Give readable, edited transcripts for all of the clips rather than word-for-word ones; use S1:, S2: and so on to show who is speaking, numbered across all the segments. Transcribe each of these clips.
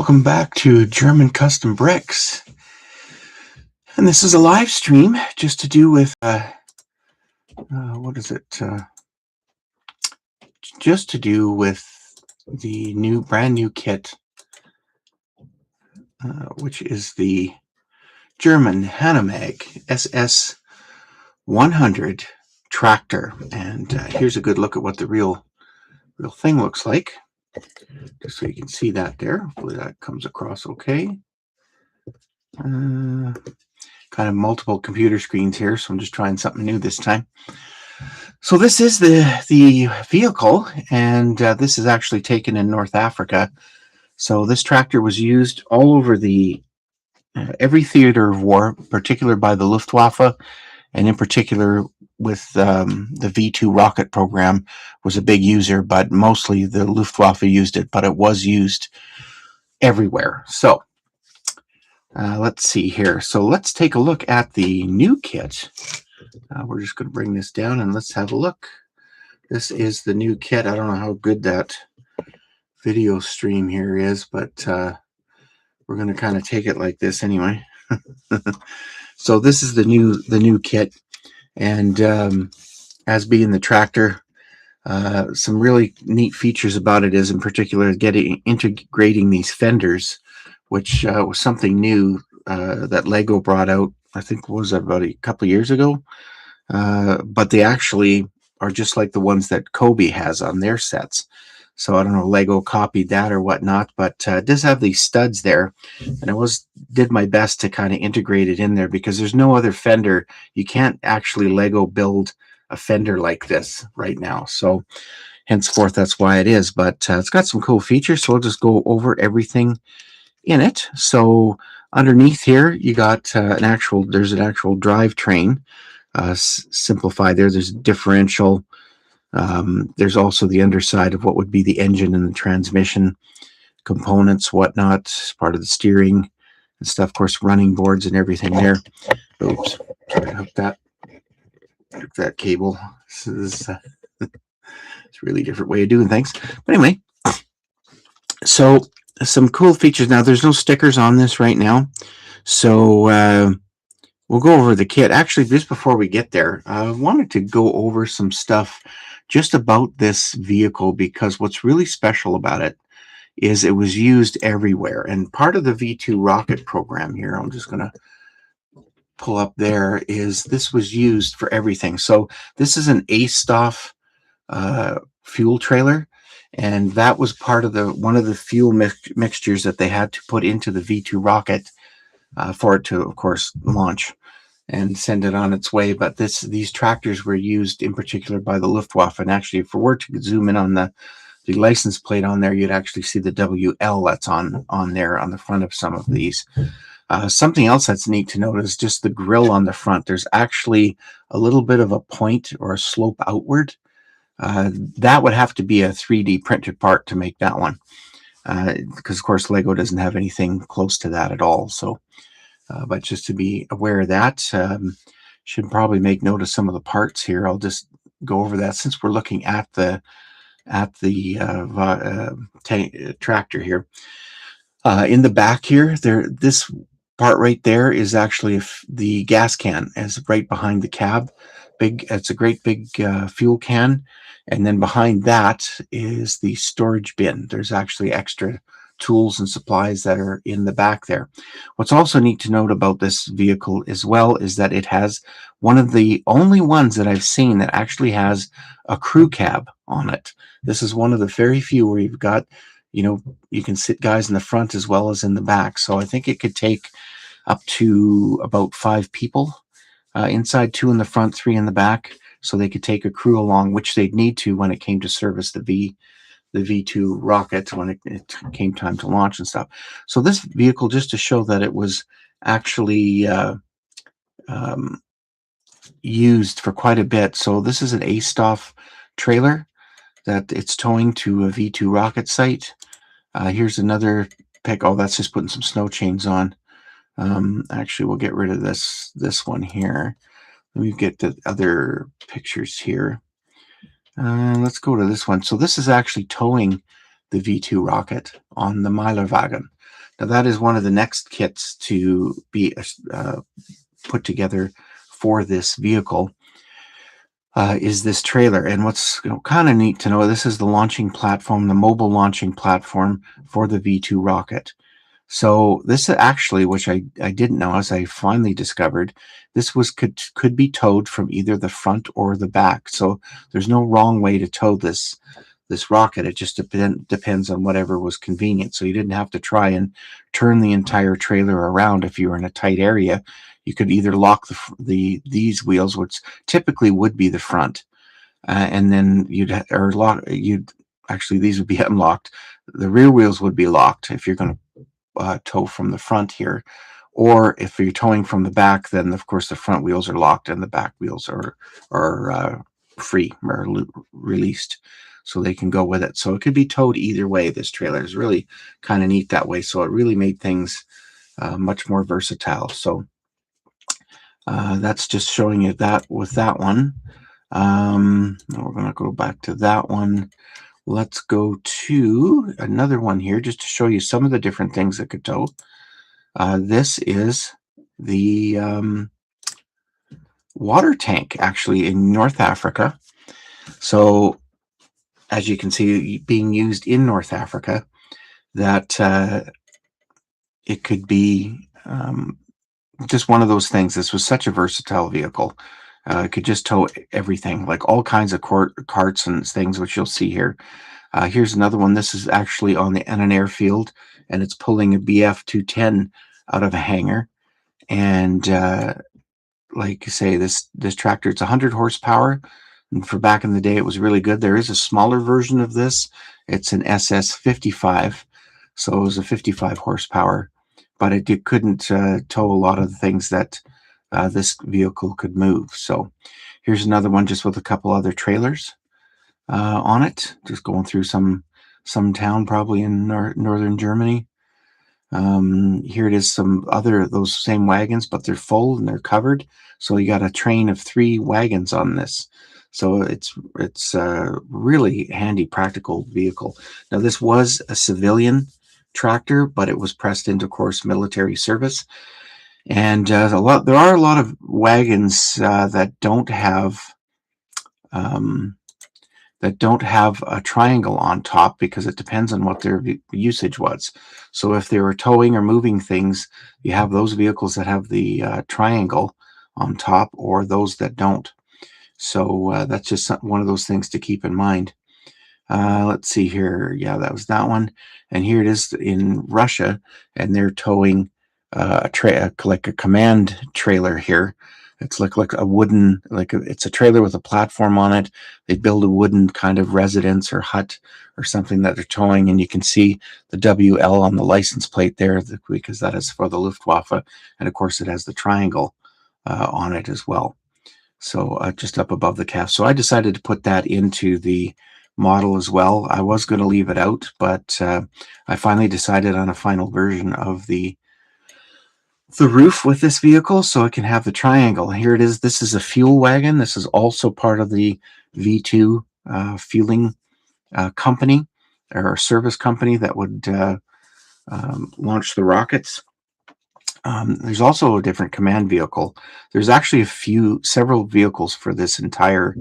S1: Welcome back to German Custom Bricks. And this is a live stream just to do with, what is it? Just to do with the brand new kit, which is the German Hanomag SS-100 tractor. And here's a good look at what the real thing looks like. Just so you can see that there. Hopefully that comes across okay. Kind of multiple computer screens here, so I'm just trying something new this time. So this is the vehicle, and this is actually taken in North Africa. So this tractor was used all over the every theater of war, particularly by the Luftwaffe, and in particular with the V2 rocket program was a big user, but mostly the Luftwaffe used it, but it was used everywhere. So let's see here. So let's take a look at the new kit. We're just going to bring this down and let's have a look. This is the new kit. I don't know how good that video stream here is, but we're going to kind of take it like this anyway. So this is the new kit, and as being the tractor, some really neat features about it is, in particular, integrating these fenders, which was something new that Lego brought out. I think was about a couple of years ago, but they actually are just like the ones that Kobe has on their sets. So I don't know, Lego copied that or whatnot, but it does have these studs there, and I did my best to kind of integrate it in there because there's no other fender. You can't actually Lego build a fender like this right now. So henceforth, that's why it is. But it's got some cool features, so I'll just go over everything in it. So underneath here, you got there's an actual drivetrain. Simplified there. There's a differential. There's also the underside of what would be the engine and the transmission components, whatnot, part of the steering and stuff. Of course, running boards and everything there. Oops, try to hook that cable. This is it's a really different way of doing things. But anyway, so some cool features. Now, there's no stickers on this right now, so we'll go over the kit. Actually, just before we get there, I wanted to go over some stuff just about this vehicle, because what's really special about it is it was used everywhere. And part of the V2 rocket program here, I'm just going to pull up there, is this was used for everything. So this is an ASTOF fuel trailer, and that was part of one of the fuel mixtures that they had to put into the V2 rocket for it to, of course, launch and send it on its way. But these tractors were used in particular by the Luftwaffe. And actually, if we were to zoom in on the license plate on there, you'd actually see the WL that's on there on the front of some of these. Something else that's neat to note is just the grill on the front. There's actually a little bit of a point or a slope outward. That would have to be a 3D printed part to make that one, because of course Lego doesn't have anything close to that at all. So but just to be aware of that, should probably make note of some of the parts here. I'll just go over that since we're looking at the tractor here. In the back here, this part right there is actually the gas can, is right behind the cab. It's a great big fuel can, and then behind that is the storage bin. There's actually extra tools and supplies that are in the back there. What's also neat to note about this vehicle as well is that it has one of the only ones that I've seen that actually has a crew cab on it. This is one of the very few where you've got, you can sit guys in the front as well as in the back. So I think it could take up to about 5 people inside, 2 in the front, 3 in the back. So they could take a crew along, which they'd need to when it came to service the V2 rocket when it came time to launch and stuff. So this vehicle, just to show that it was actually used for quite a bit. So this is an ASTOF trailer that it's towing to a V2 rocket site. Here's another pic. Oh, that's just putting some snow chains on. Actually, we'll get rid of this one here. Let me get the other pictures here. Let's go to this one. So this is actually towing the V2 rocket on the Meilerwagen. Now that is one of the next kits to be put together for this vehicle. Is this trailer. And what's kind of neat to know, this is the launching platform, the mobile launching platform for the V2 rocket. So this actually, which I didn't know, as I finally discovered, this could be towed from either the front or the back. So there's no wrong way to tow this rocket. It just depends on whatever was convenient. So you didn't have to try and turn the entire trailer around if you were in a tight area. You could either lock these wheels, which typically would be the front, and then you'd actually, these would be unlocked. The rear wheels would be locked if you're going to tow from the front here, or if you're towing from the back, then of course the front wheels are locked and the back wheels are free or released, so they can go with it. So it could be towed either way. This trailer is really kind of neat that way. So it really made things much more versatile. So that's just showing you that with that one. We're going to go back to that one. Let's go to another one here just to show you some of the different things that could tow. This is the water tank, actually, in North Africa. So as you can see, being used in North Africa, that it could be just one of those things. This was such a versatile vehicle. It could just tow everything, like all kinds of carts and things, which you'll see here. Here's another one. This is actually on an airfield, and it's pulling a BF-210 out of a hangar. And like you say, this tractor, it's 100 horsepower. And for back in the day, it was really good. There is a smaller version of this. It's an SS-55. So it was a 55 horsepower. But it couldn't tow a lot of the things that this vehicle could move. So here's another one just with a couple other trailers on it, just going through some town probably in northern Germany. Here it is, some other those same wagons, but they're full and they're covered. So you got a train of 3 wagons on this. So it's a really handy, practical vehicle. Now this was a civilian tractor, but it was pressed into, of course, military service. And there are a lot of wagons that don't have a triangle on top, because it depends on what their usage was. So if they were towing or moving things, you have those vehicles that have the triangle on top, or those that don't. So that's just one of those things to keep in mind. Let's see here. Yeah, that was that one. And here it is in Russia, and they're towing like a command trailer here. It's like a wooden, it's a trailer with a platform on it. They build a wooden kind of residence or hut or something that they're towing, and you can see the WL on the license plate there, because that is for the Luftwaffe, and of course it has the triangle on it as well. So just up above the calf. So I decided to put that into the model as well. I was going to leave it out, but I finally decided on a final version of the roof with this vehicle, so it can have the triangle. Here it is. This is a fuel wagon. This is also part of the V2 fueling company, or service company that would launch the rockets. There's also a different command vehicle. There's actually several vehicles for this entire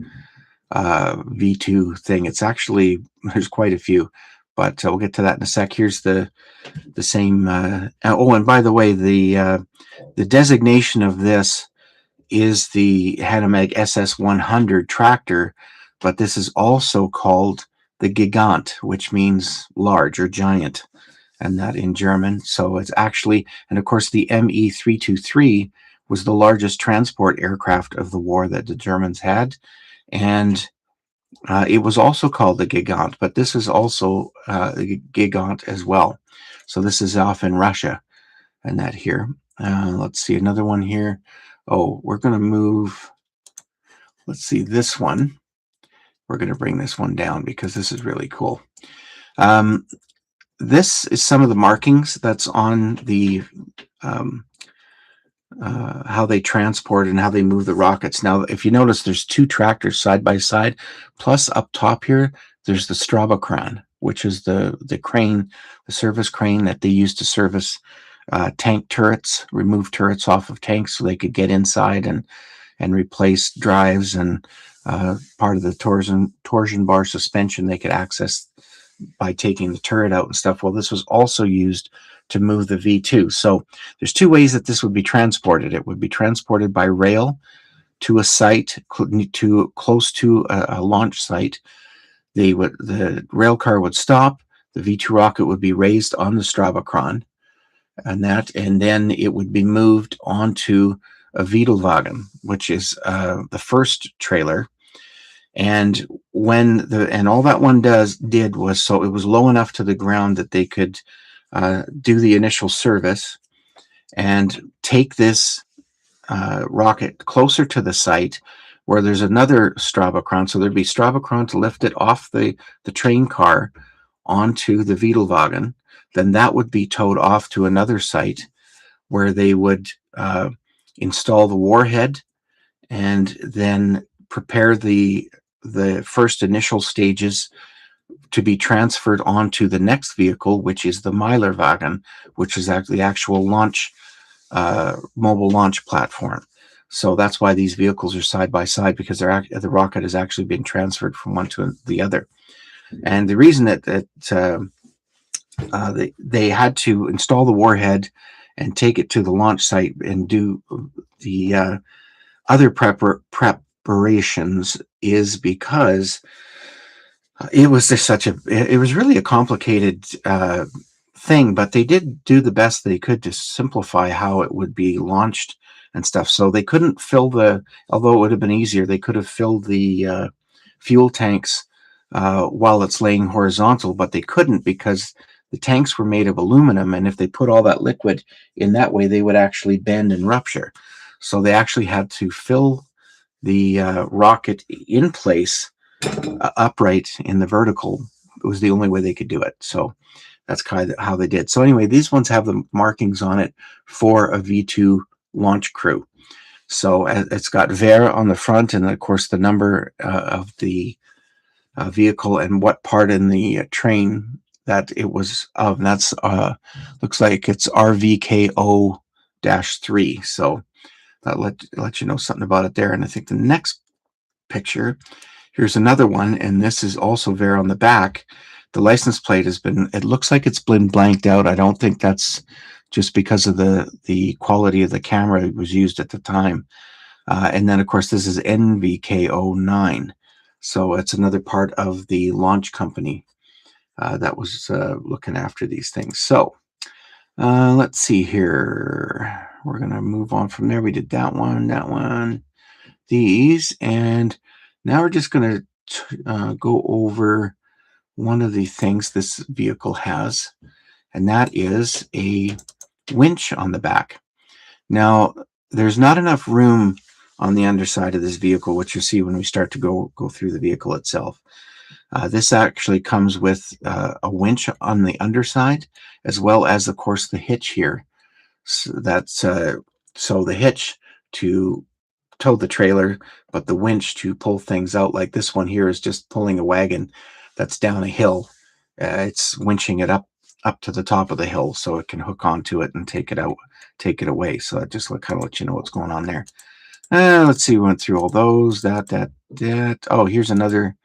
S1: V2 thing. It's actually, there's quite a few, but we'll get to that in a sec. Here's the same. Oh, and by the way, the designation of this is the Hanomag SS-100 tractor, but this is also called the Gigant, which means large or giant, and that in German. So it's actually, and of course the ME-323 was the largest transport aircraft of the war that the Germans had, and it was also called the Gigant, but this is also Gigant as well. So this is off in Russia, and that here. Let's see another one here. Oh, we're going to move. Let's see this one. We're going to bring this one down because this is really cool. This is some of the markings that's on the how they transport and how they move the rockets. Now, if you notice, there's 2 tractors side by side, plus up top here, there's the Strabokran. which is the crane, the service crane that they used to service tank turrets, remove turrets off of tanks so they could get inside and replace drives and part of the torsion bar suspension they could access by taking the turret out and stuff. Well, this was also used to move the V2. So there's two ways that this would be transported. It would be transported by rail to a site close to a launch site. The rail car would stop. The V2 rocket would be raised on the Strabokron, and then it would be moved onto a Wiedelwagen, which is the first trailer. And all that one did was, so it was low enough to the ground that they could do the initial service and take this rocket closer to the site where there's another Strabokron. So there'd be Strabokron to lift it off the train car onto the Wiedelwagen. Then that would be towed off to another site where they would install the warhead and then prepare the first initial stages to be transferred onto the next vehicle, which is the Meilerwagen, which is actually the actual launch mobile launch platform. So that's why these vehicles are side by side, because the rocket is actually being transferred from one to the other. And the reason that they had to install the warhead and take it to the launch site and do the other preparations is because it was just it was really a complicated thing, but they did do the best they could to simplify how it would be launched and stuff. So they couldn't although it would have been easier, they could have filled the fuel tanks while it's laying horizontal, but they couldn't because the tanks were made of aluminum, and if they put all that liquid in that way, they would actually bend and rupture. So they actually had to fill the rocket in place upright in the vertical. It was the only way they could do it. So that's kind of how they did. So anyway, these ones have the markings on it for a V2 launch crew. So it's got Ver on the front, and of course the number of the vehicle and what part in the train that it was of. And that's looks like it's RVKO-3. So that let you know something about it there. And I think the next picture, here's another one, and this is also Ver on the back. The license plate it looks like it's been blanked out. I don't think that's just because of the quality of the camera that was used at the time. And then, of course, this is NVKO-9. So it's another part of the launch company that was looking after these things. So let's see here. We're going to move on from there. We did that one, these. And now we're just going to go over one of the things this vehicle has, and that is a winch on the back. Now, there's not enough room on the underside of this vehicle, which you see when we start to go through the vehicle itself. This actually comes with a winch on the underside, as well as, of course, the hitch here. So that's so the hitch to tow the trailer, but the winch to pull things out. Like this one here is just pulling a wagon that's down a hill. It's winching it up to the top of the hill so it can hook onto it and take it away. So that just kind of let you know what's going on there. Let's see, we went through all those. Oh, here's another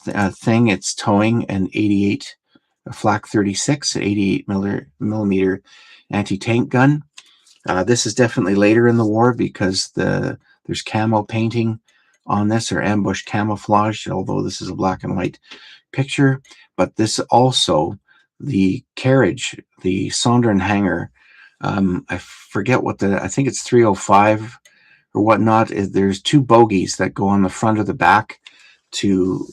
S1: thing. It's towing an 88 Flak 36, 88 millimeter anti-tank gun. This is definitely later in the war because there's camo painting on this, or ambush camouflage, although this is a black and white picture. But this also, the carriage, the Sondern hangar, I forget I think it's 305 or whatnot. There's two bogies that go on the front or the back to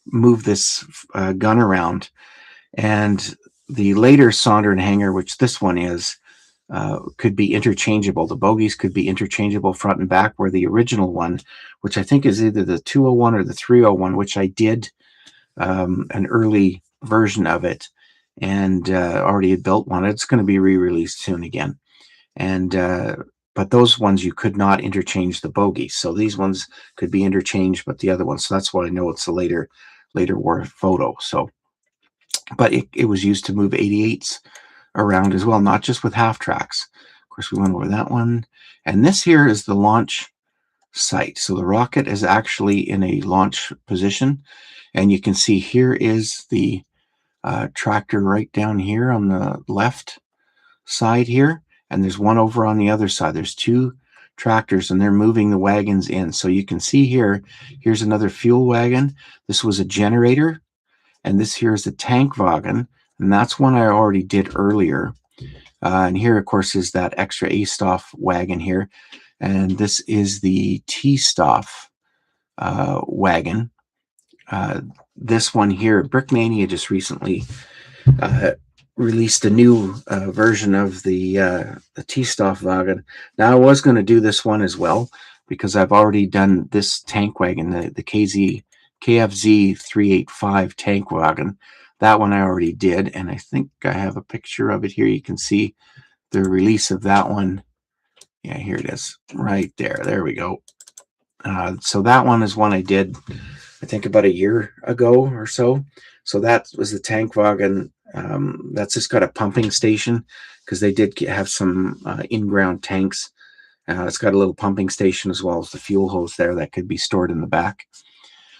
S1: move this gun around. And the later Sondern hangar, which this one is, could be interchangeable. The bogies could be interchangeable front and back, where the original one, which I think is either the 201 or the 301, which I did an early version of it and already had built one. It's going to be re-released soon again. And but those ones you could not interchange the bogies. So these ones could be interchanged, but the other ones. So that's why I know it's a later later war photo. So, but it was used to move 88s around as well, not just with half tracks. Of course, we went over that one. And this here is the launch site. So the rocket is actually in a launch position. And you can see here is the tractor right down here on the left side here. And there's one over on the other side. There's two tractors and they're moving the wagons in. So you can see here, here's another fuel wagon. This was a generator. And this here is the tank wagon. And that's one I already did earlier. And here, of course, is that extra A-Stoff wagon here. And this is the T-Stoff wagon. This one here, Brickmania just recently released a new version of the T-Stoff wagon. Now, I was going to do this one as well because I've already done this tank wagon, the KFZ 385 tank wagon. That one I already did, and I think I have a picture of it here. You can see the release of that one. Yeah, here it is, right there. There we go. So that one is one I did, I think, about a year ago or so. So that was the tank wagon. That's just got a pumping station because they did have some in-ground tanks. It's got a little pumping station as well as the fuel hose there that could be stored in the back.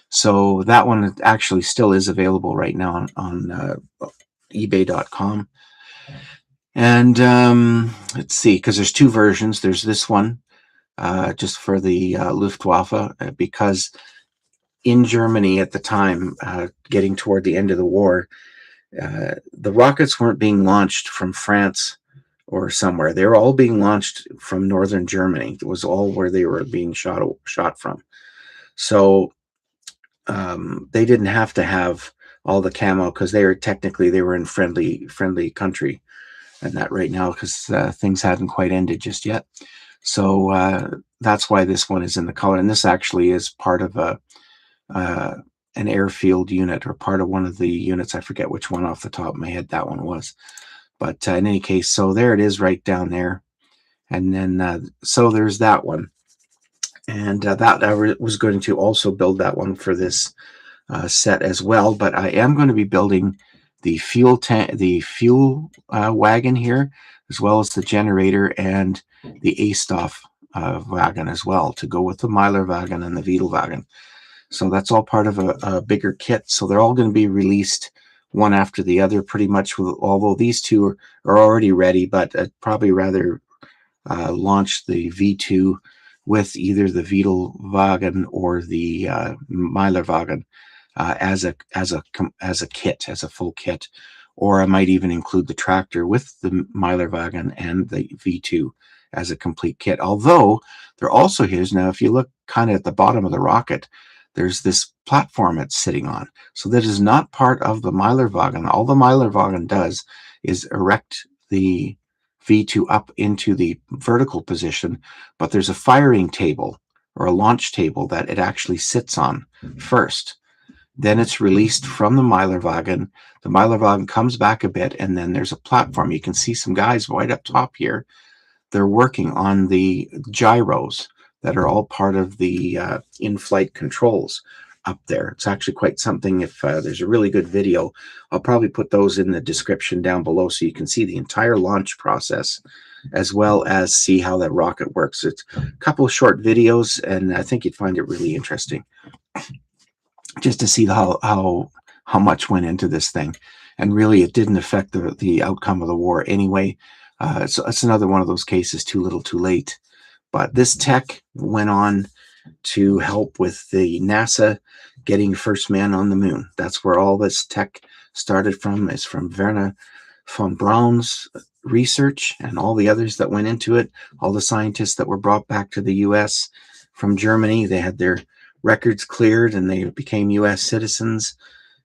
S1: So that one actually still is available right now on eBay.com. And let's see, because there's two versions. There's this one just for the Luftwaffe, because in Germany at the time, getting toward the end of the war, the rockets weren't being launched from France or somewhere. They were all being launched from northern Germany. It was all where they were being shot from. So they didn't have to have all the camo because they were in friendly country, and that right now because things hadn't quite ended just yet. So that's why this one is in the color, and this actually is part of an airfield unit or part of one of the units. I forget which one off the top of my head that one was, but in any case, so there it is right down there, and then so there's that one. And that I was going to also build that one for this set as well. But I am going to be building the fuel wagon here, as well as the generator and the A-Stoff wagon as well, to go with the Mylar wagon and the Wiedel wagon. So that's all part of a bigger kit. So they're all going to be released one after the other, pretty much. Although these two are already ready, but I'd probably rather launch the V2 with either the Wiedel wagon or the Mylar wagon as a kit, as a full kit, or I might even include the tractor with the Mylar wagon and the V2 as a complete kit. Although there also is now, if you look kind of at the bottom of the rocket, there's this platform it's sitting on. So that is not part of the Mylar wagon. All the Mylar wagon does is erect the V2 up into the vertical position, but there's a firing table or a launch table that it actually sits on first. Then it's released from the Mylar wagon. The Mylar wagon comes back a bit, and then there's a platform. You can see some guys right up top here. They're working on the gyros that are all part of the in-flight controls up there. It's actually quite something. If there's a really good video, I'll probably put those in the description down below so you can see the entire launch process, as well as see how that rocket works. It's a couple of short videos, and I think you'd find it really interesting just to see how much went into this thing. And really, it didn't affect the outcome of the war anyway. So it's another one of those cases, too little, too late. But this tech went on to help with the NASA getting first man on the moon. That's where all this tech started from. It's from Werner von Braun's research and all the others that went into it. All the scientists that were brought back to the U.S. from Germany, they had their records cleared and they became U.S. citizens,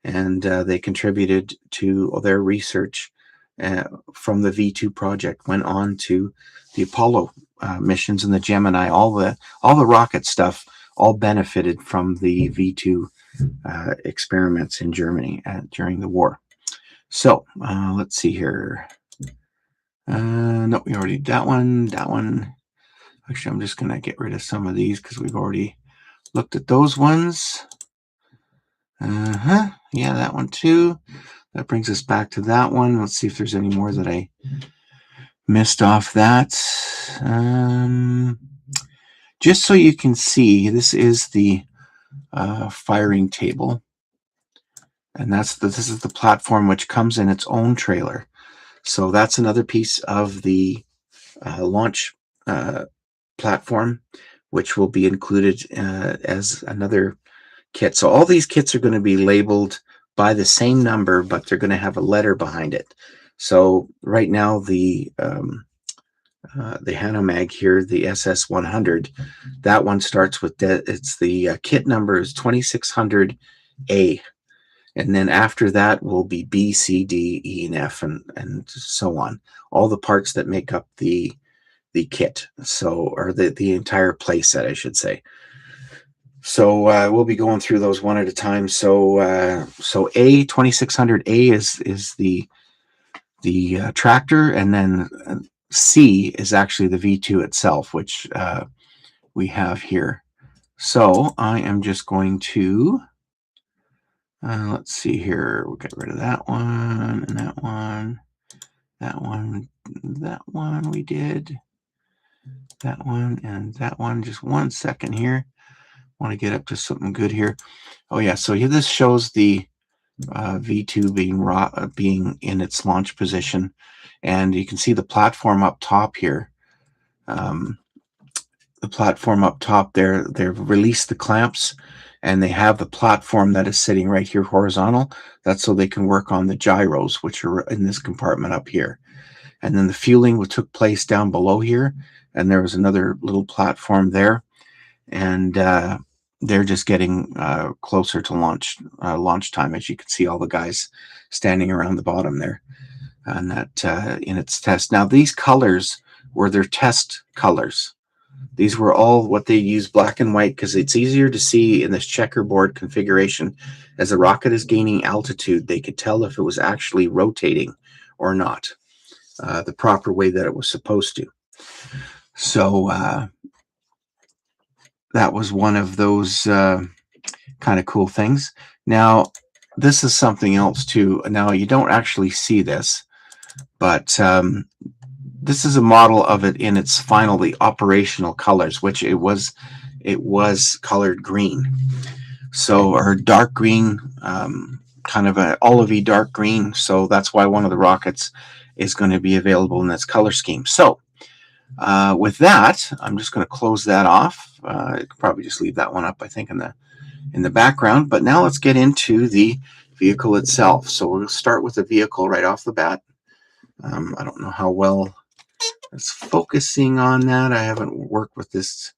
S1: and they contributed to their research from the V2 project. Went on to the Apollo missions and the Gemini. All the rocket stuff all benefited from the V2 experiments in Germany during the war. So let's see here. No, we already did that one. That one. Actually, I'm just going to get rid of some of these because we've already looked at those ones. Yeah, that one too. That brings us back to that one. Let's see if there's any more that I missed off that. Just so you can see, this is the firing table. And this is the platform which comes in its own trailer. So that's another piece of the launch platform, which will be included as another kit. So all these kits are going to be labeled by the same number, but they're going to have a letter behind it. So right now the Hanomag here, the SS-100, that one starts with it's the kit number is 2600A, and then after that will be B, C, D, E, and F, and so on. All the parts that make up the kit, so or the entire play set, I should say. So we'll be going through those one at a time. So so A 2600A is the tractor, and then C is actually the V2 itself, which we have here. So I am just going to let's see here. We'll get rid of that one and that one, that one, that one. We did that one and that one. Just 1 second here. Want to get up to something good here. Oh yeah, so here this shows the V2 being in its launch position, and you can see the platform up top here. The platform up top there, they've released the clamps, and they have the platform that is sitting right here horizontal. That's so they can work on the gyros, which are in this compartment up here. And then the fueling took place down below here, and there was another little platform there, and they're just getting closer to launch time. As you can see, all the guys standing around the bottom there, and that in its test. Now these colors were their test colors. These were all what they use, black and white, because it's easier to see in this checkerboard configuration. As the rocket is gaining altitude, they could tell if it was actually rotating or not, the proper way that it was supposed to. So that was one of those kind of cool things. Now, this is something else too. Now, you don't actually see this, but this is a model of it in its finally operational colors, which it was colored green. So, or dark green, kind of an olivey dark green. So that's why one of the rockets is going to be available in this color scheme. So with that, I'm just going to close that off. I could probably just leave that one up, I think, in the background. But now let's get into the vehicle itself. So we'll start with the vehicle right off the bat. I don't know how well it's focusing on that. I haven't worked with this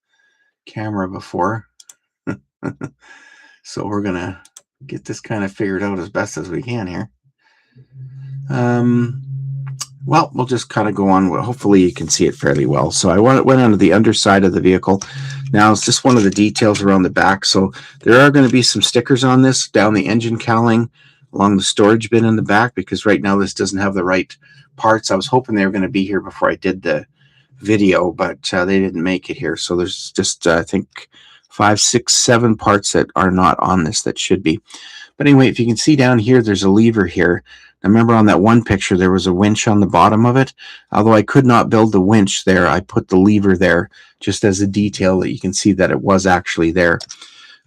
S1: camera before. So we're going to get this kind of figured out as best as we can here. Well, we'll just kind of go on. Hopefully you can see it fairly well. So I went onto the underside of the vehicle. Now it's just one of the details around the back. So there are going to be some stickers on this down the engine cowling, along the storage bin in the back, because right now this doesn't have the right parts. I was hoping they were going to be here before I did the video, but they didn't make it here. So there's just, I think, 5, 6, 7 parts that are not on this that should be. But anyway, if you can see down here, there's a lever here. Now remember on that one picture, there was a winch on the bottom of it. Although I could not build the winch there, I put the lever there just as a detail that you can see that it was actually there.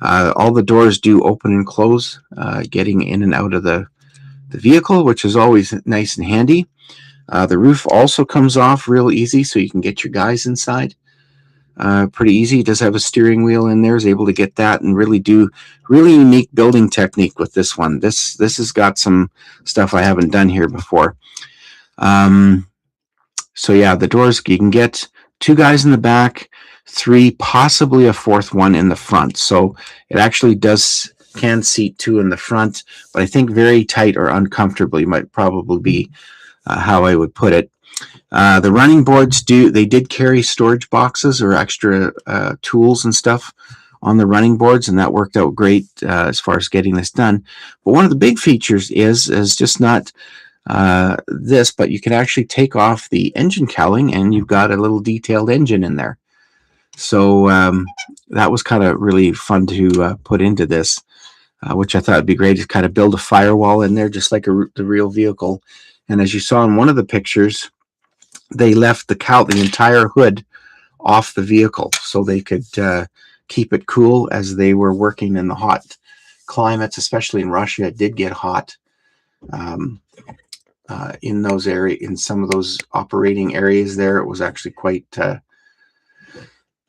S1: All the doors do open and close, getting in and out of the vehicle, which is always nice and handy. The roof also comes off real easy, so you can get your guys inside. Pretty easy. It does have a steering wheel in there, is able to get that and really do really unique building technique with this one. This has got some stuff I haven't done here before. So yeah, the doors, you can get 2 guys in the back, 3, possibly a 4th one in the front. So it actually can seat 2 in the front, but I think very tight or uncomfortably might probably be how I would put it. The running boards did carry storage boxes or extra tools and stuff on the running boards, and that worked out great as far as getting this done. But one of the big features is just not this, but you can actually take off the engine cowling, and you've got a little detailed engine in there. So that was kind of really fun to put into this. which I thought would be great to kind of build a firewall in there, just like the real vehicle. And as you saw in one of the pictures, they left the entire hood off the vehicle so they could keep it cool as they were working in the hot climates, especially in Russia. It did get hot in those areas, in some of those operating areas there. It was actually quite, don't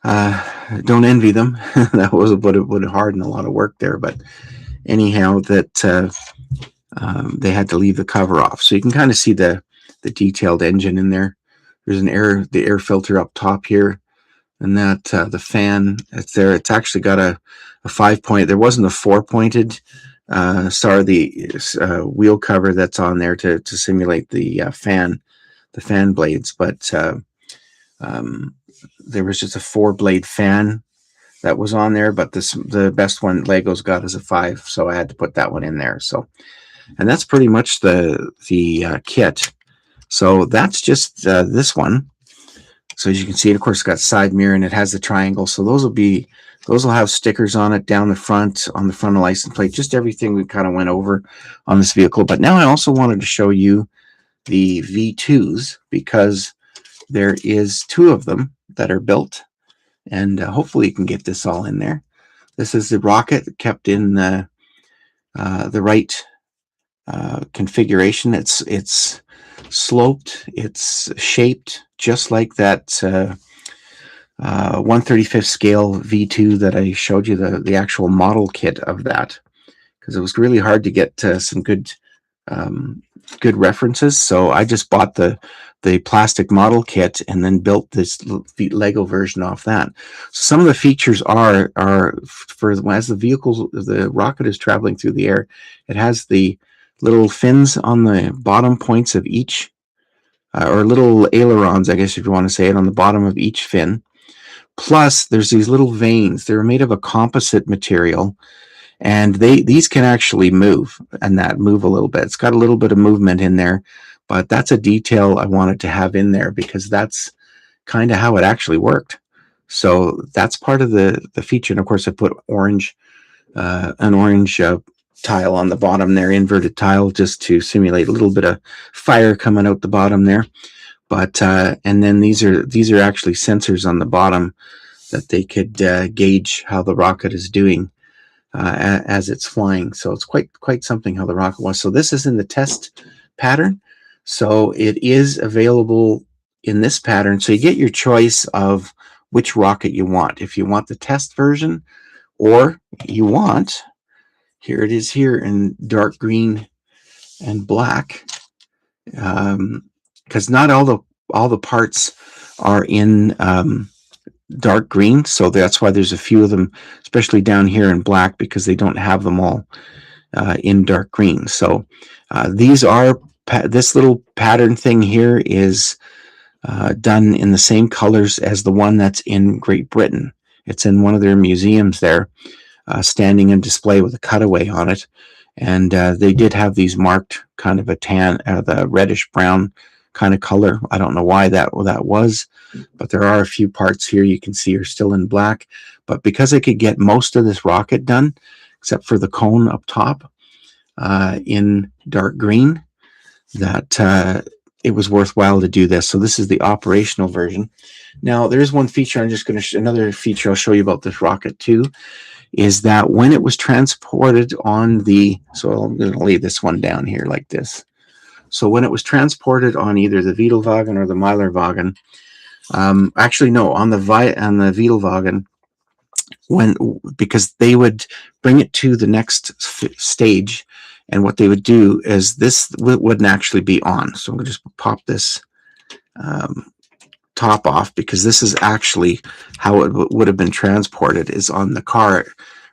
S1: envy them. That would have hardened a lot of work there. But anyhow, that they had to leave the cover off. So you can kind of see the detailed engine in there. There's the air filter up top here, and that the fan, it's there. It's actually got a 5-point. There wasn't a 4-pointed wheel cover that's on there to simulate the fan blades, but there was just a 4-blade fan that was on there. But the best one Lego's got is a 5, so I had to put that one in there. So, and that's pretty much the kit. So that's just this one. So as you can see, of course, it's got side mirror and it has the triangle. So those will have stickers on it down the front, on the front of the license plate, just everything we kind of went over on this vehicle. But now I also wanted to show you the V2s, because there is 2 of them that are built, and hopefully you can get this all in there. This is the rocket kept in the right configuration. It's sloped, it's shaped just like that 1/35th scale V2 that I showed you, the actual model kit of that, because it was really hard to get some good references. So I just bought the plastic model kit and then built this Lego version off that. Some of the features are for as the rocket is traveling through the air, it has the little fins on the bottom points of each, or little ailerons, I guess if you want to say it, on the bottom of each fin. Plus, there's these little vanes. They're made of a composite material, and these can actually move, and that move a little bit. It's got a little bit of movement in there, but that's a detail I wanted to have in there because that's kind of how it actually worked. So that's part of the feature. And of course, I put an orange tile on the bottom there, inverted tile, just to simulate a little bit of fire coming out the bottom there. But and then these are actually sensors on the bottom that they could gauge how the rocket is doing as it's flying. So it's quite something how the rocket was. So this is in the test pattern. So it is available in this pattern. So you get your choice of which rocket you want. If you want the test version, or you want, here it is here in dark green and black, because not all the parts are in dark green, so that's why there's a few of them, especially down here in black, because they don't have them all in dark green. So these are this little pattern thing here is done in the same colors as the one that's in Great Britain. It's in one of their museums there, standing in display with a cutaway on it. And they did have these marked kind of a tan, the reddish brown kind of color. I don't know why that was, but there are a few parts here you can see are still in black. But because I could get most of this rocket done, except for the cone up top, in dark green, that it was worthwhile to do this. So this is the operational version. Now there's one feature I'm just going to another feature I'll show you about this rocket too, is that when it was transported on the, so I'm going to lay this one down here like this. So when it was transported on either the Wiedelwagen or the Meilerwagen, actually no, on the Wiedelwagen, because they would bring it to the next stage, and what they would do is this wouldn't actually be on. So I'm going to just pop this top off, because this is actually how it would have been transported, is on the car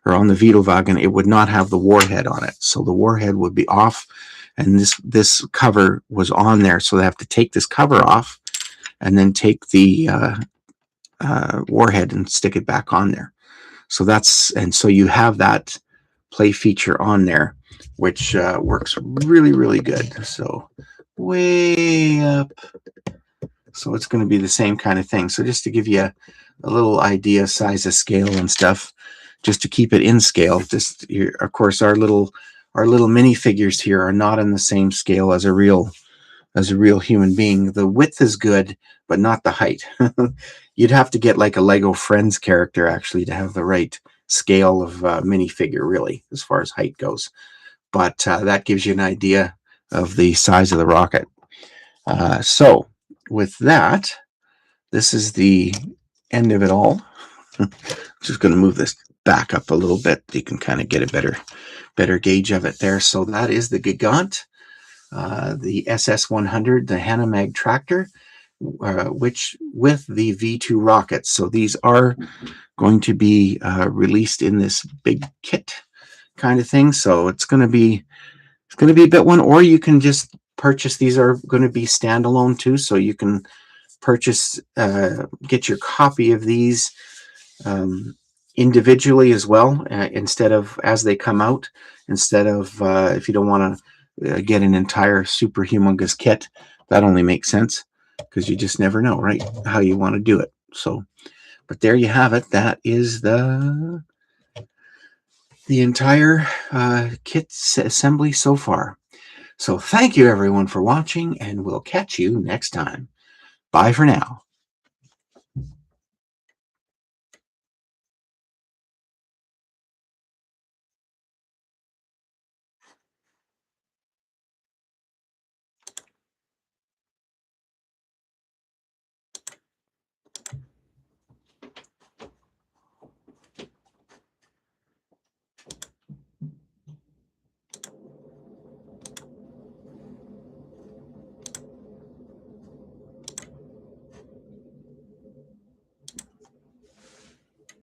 S1: or on the Wiedelwagen. It would not have the warhead on it, so the warhead would be off, and this cover was on there. So they have to take this cover off and then take the warhead and stick it back on there. So so you have that play feature on there, which works really, really good. So way up. So it's going to be the same kind of thing. So just to give you a little idea, size of scale and stuff, just to keep it in scale. Just of course, our little minifigures here are not in the same scale as a real human being. The width is good, but not the height. You'd have to get like a Lego Friends character actually to have the right scale of minifigure, really, as far as height goes. But that gives you an idea of the size of the rocket. So with that, this is the end of it all. Just going to move this back up a little bit. You can kind of get a better gauge of it there. So that is the Gigant, the SS-100, the Hanomag tractor, which with the V2 rockets. So these are going to be released in this big kit kind of thing. So it's going to be a bit one, or you can just purchase. These are going to be standalone too, so you can purchase, get your copy of these individually as well, instead of as they come out, instead of if you don't want to get an entire super humongous kit. That only makes sense because you just never know, right, how you want to do it. So, but there you have it. That is the entire kit assembly so far. So thank you everyone for watching, and we'll catch you next time. Bye for now.